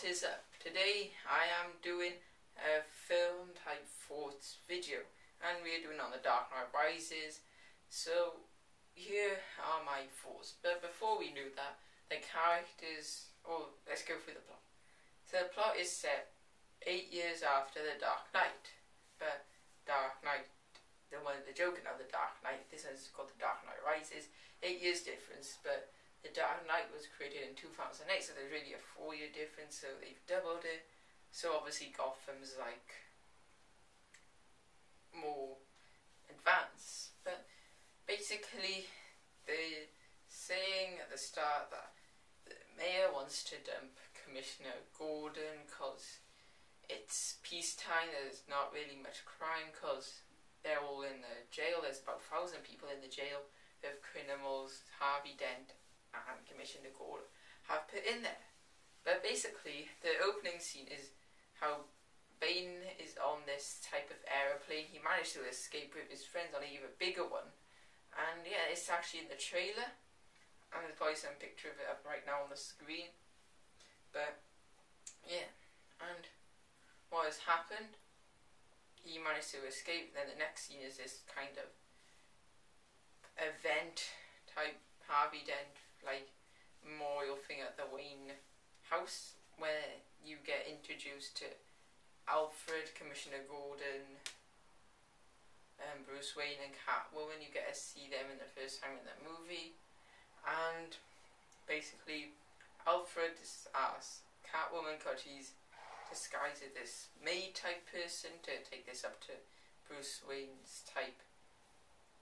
is up? Today I am doing a film type thoughts video, and we are doing on The Dark Knight Rises. So here are my thoughts, but before we do that, the characters, let's go through the plot. So the plot is set 8 years after The Dark Knight, but Dark Knight, the Joker, now The Dark Knight, this is called The Dark Knight Rises, 8 years difference, but The Dark Knight was created in 2008, so there's really a 4-year difference, so they've doubled it. So obviously Gotham's like more advanced, but basically they're saying at the start that the mayor wants to dump Commissioner Gordon because it's peacetime, there's not really much crime because they're all in the jail. There's about 1,000 people in the jail of criminals Harvey Dent and Commissioner Gordon have put in there. But basically the opening scene is how Bane is on this type of aeroplane. He managed to escape with his friends on an even bigger one, and yeah, it's actually in the trailer, and there's probably some picture of it up right now on the screen. But yeah, and what has happened, he managed to escape. Then the next scene is this kind of event type Harvey Dent like memorial thing at the Wayne house where you get introduced to Alfred, Commissioner Gordon, Bruce Wayne and Catwoman. You get to see them in the first time in the movie, and basically Alfred asks Catwoman because she's disguised as this maid type person to take this up to Bruce Wayne's type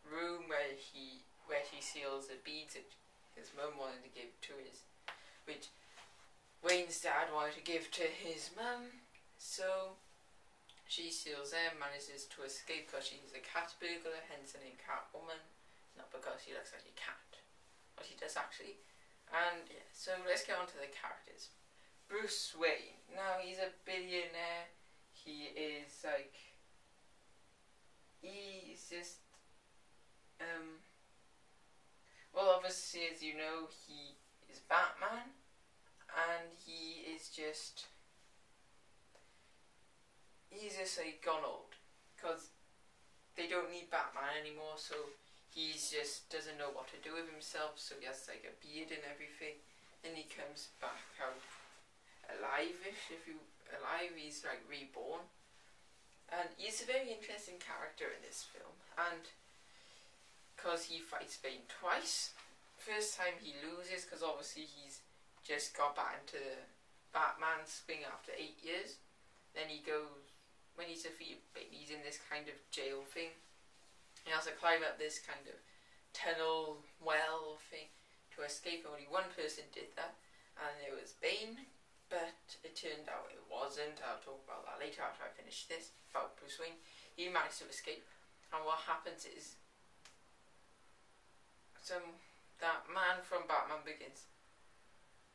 room where she seals the beads that his mum wanted to give to which Wayne's dad wanted to give to his mum. So she seals them, manages to escape because she's a cat burglar, hence the name Catwoman. Not because she looks like a cat, but she does actually. And yeah, so let's get on to the characters. Bruce Wayne. Now he's a billionaire. He is like, he's just well, obviously, as you know, he is Batman, and he's just like gone old, because they don't need Batman anymore, so he just doesn't know what to do with himself, so he has like a beard and everything. Then he comes back out alive-ish, he's like reborn, and he's a very interesting character in this film, and because he fights Bane twice. First time he loses because obviously he's just got back into the Batman swing after 8 years. Then he goes, when he's defeated Bane, he's in this kind of jail thing. He has to climb up this kind of tunnel well thing to escape. Only one person did that, and it was Bane, but it turned out it wasn't. I'll talk about that later after I finish this, about Bruce Wayne. He managed to escape, and what happens is that man from Batman Begins,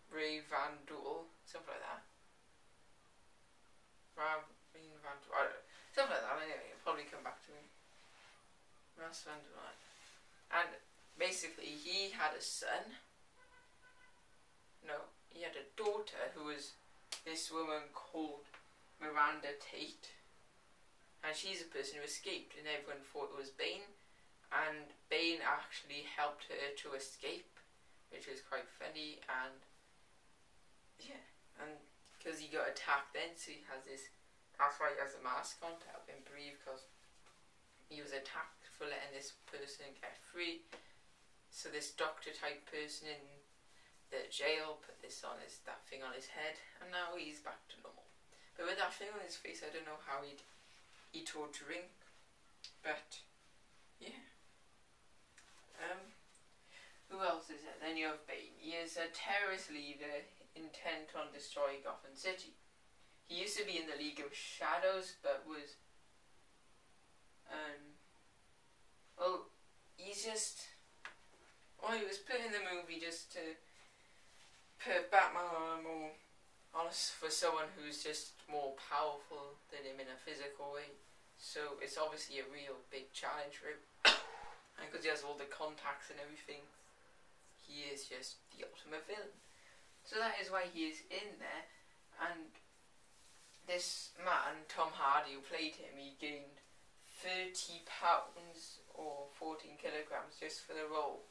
Ray Van Dool, something like that. Ray Van Dool, I don't know, something like that. Anyway, it'll probably come back to me. Ras Van Dool. And basically, he had a son. No, he had a daughter who was this woman called Miranda Tate, and she's a person who escaped, and everyone thought it was Bane. And Bane actually helped her to escape, which was quite funny. And yeah, and because he got attacked then, so he has this, that's why he has a mask on to help him breathe, because he was attacked for letting this person get free. So this doctor type person in the jail put this on that thing on his head, and now he's back to normal. But with that thing on his face, I don't know how he'd eat or drink, but yeah. Who else is it? Then you have Bane. He is a terrorist leader intent on destroying Gotham City. He used to be in the League of Shadows, but was he was put in the movie just to put Batman on a more honest, for someone who's just more powerful than him in a physical way. So it's obviously a real big challenge for him. And because he has all the contacts and everything, he is just the ultimate villain. So that is why he is in there. And this man, Tom Hardy, who played him, he gained 30 pounds or 14 kilograms just for the role,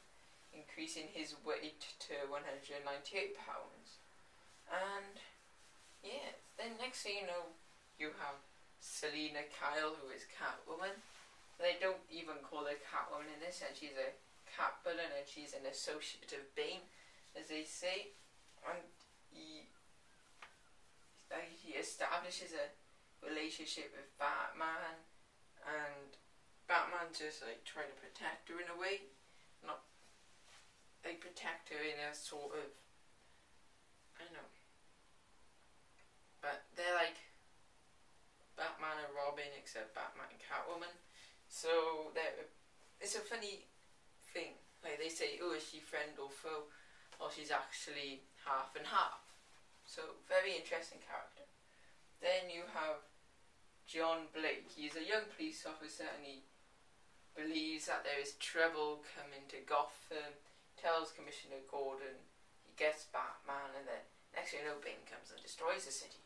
increasing his weight to 198 pounds. And yeah, then next thing you know, you have Selina Kyle, who is Catwoman. They don't even call her Catwoman in this, and she's a cat villain, and she's an associate of Bane, as they say. And he establishes a relationship with Batman, and Batman's just like trying to protect her in a way, not like protect her in a sort of, I don't know, but they're like Batman and Robin, except Batman and Catwoman. So it's a funny thing. Like they say, oh, is she friend or foe? Or she's actually half and half. So very interesting character. Then you have John Blake. He's a young police officer, and he believes that there is trouble coming to Gotham. Tells Commissioner Gordon, he gets Batman, and then next thing you know, Bane comes and destroys the city.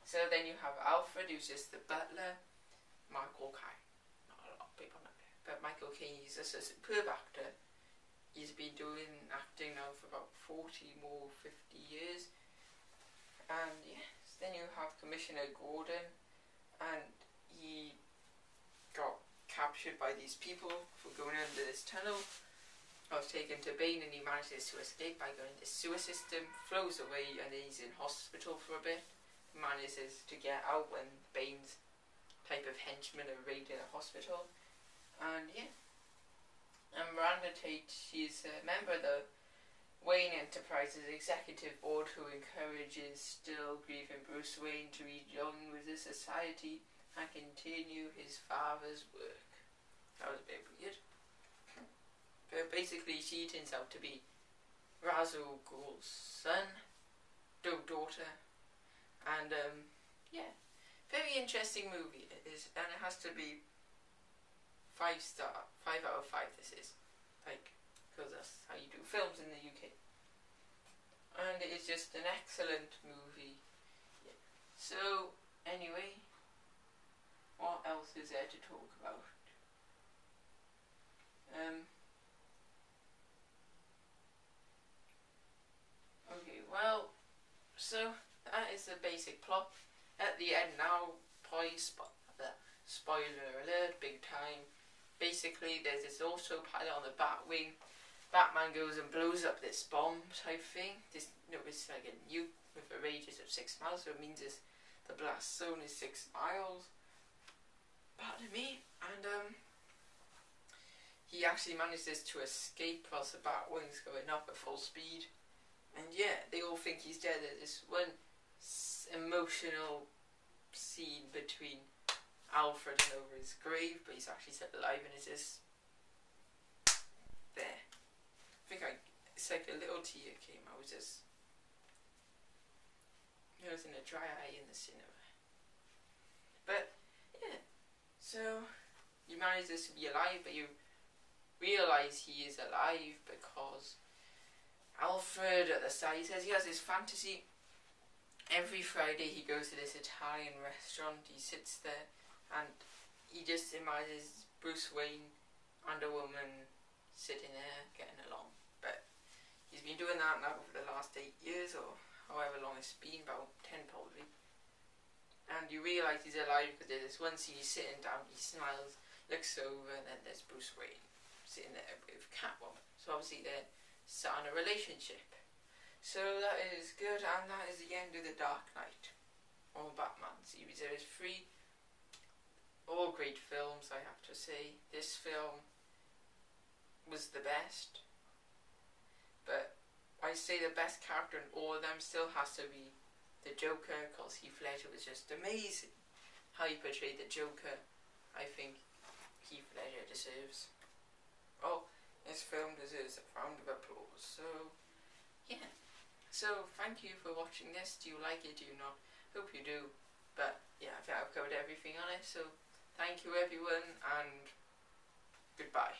So then you have Alfred, who's just the butler. Michael Caine. Not a lot of people know that, but Michael Caine, he's just a superb actor. He's been doing acting now for about 40 more 50 years. And yes, then you have Commissioner Gordon, and he got captured by these people for going under this tunnel. I was taken to Bane, and he manages to escape by going to the sewer system, flows away, and then he's in hospital for a bit. Manages to get out when Bane's type of henchmen are raiding a hospital. And yeah. And Miranda Tate, she's a member of the Wayne Enterprises executive board, who encourages still grieving Bruce Wayne to rejoin with the society and continue his father's work. That was a bit weird. But basically she turns out to be Ra's al Ghul's son, daughter, and yeah, very interesting movie it is, and it has to be 5 out of 5 this is, like, because that's how you do films in the UK. And it is just an excellent movie. Yeah. So, anyway, what else is there to talk about? Okay, well, so that is the basic plot. At the end now, spoiler alert, big time. Basically, there's this autopilot on the Batwing. Batman goes and blows up this bomb type thing. It's like a nuke with a radius of 6 miles, so it means the blast zone is 6 miles. Pardon me. And he actually manages to escape whilst the Batwing's going up at full speed. And yeah, they all think he's dead. There's this one emotional scene between Alfred and over his grave, but he's actually still alive, and it's just there. It's like a little tear came. I was in a dry eye in the cinema. But yeah, so he manages to be alive, but you realise he is alive because Alfred at the start, he says he has this fantasy. Every Friday he goes to this Italian restaurant, he sits there, and he just imagines Bruce Wayne and a woman sitting there getting along. But he's been doing that now for the last 8 years, or however long it's been, about 10 probably. And you realise he's alive because there's this one scene he's sitting down, he smiles, looks over, and then there's Bruce Wayne sitting there with Catwoman. So obviously they're starting a relationship. So that is good, and that is the end of the Dark Knight, or Batman series. There is 3, all great films, I have to say. This film was the best, but I say the best character in all of them still has to be the Joker, because Heath Ledger was just amazing. How he portrayed the Joker, I think Heath Ledger deserves. Oh, this film deserves a round of applause. So, yeah. So, thank you for watching this. Do you like it? Do you not? Hope you do. But, yeah, I think I've covered everything on it. So, thank you everyone, and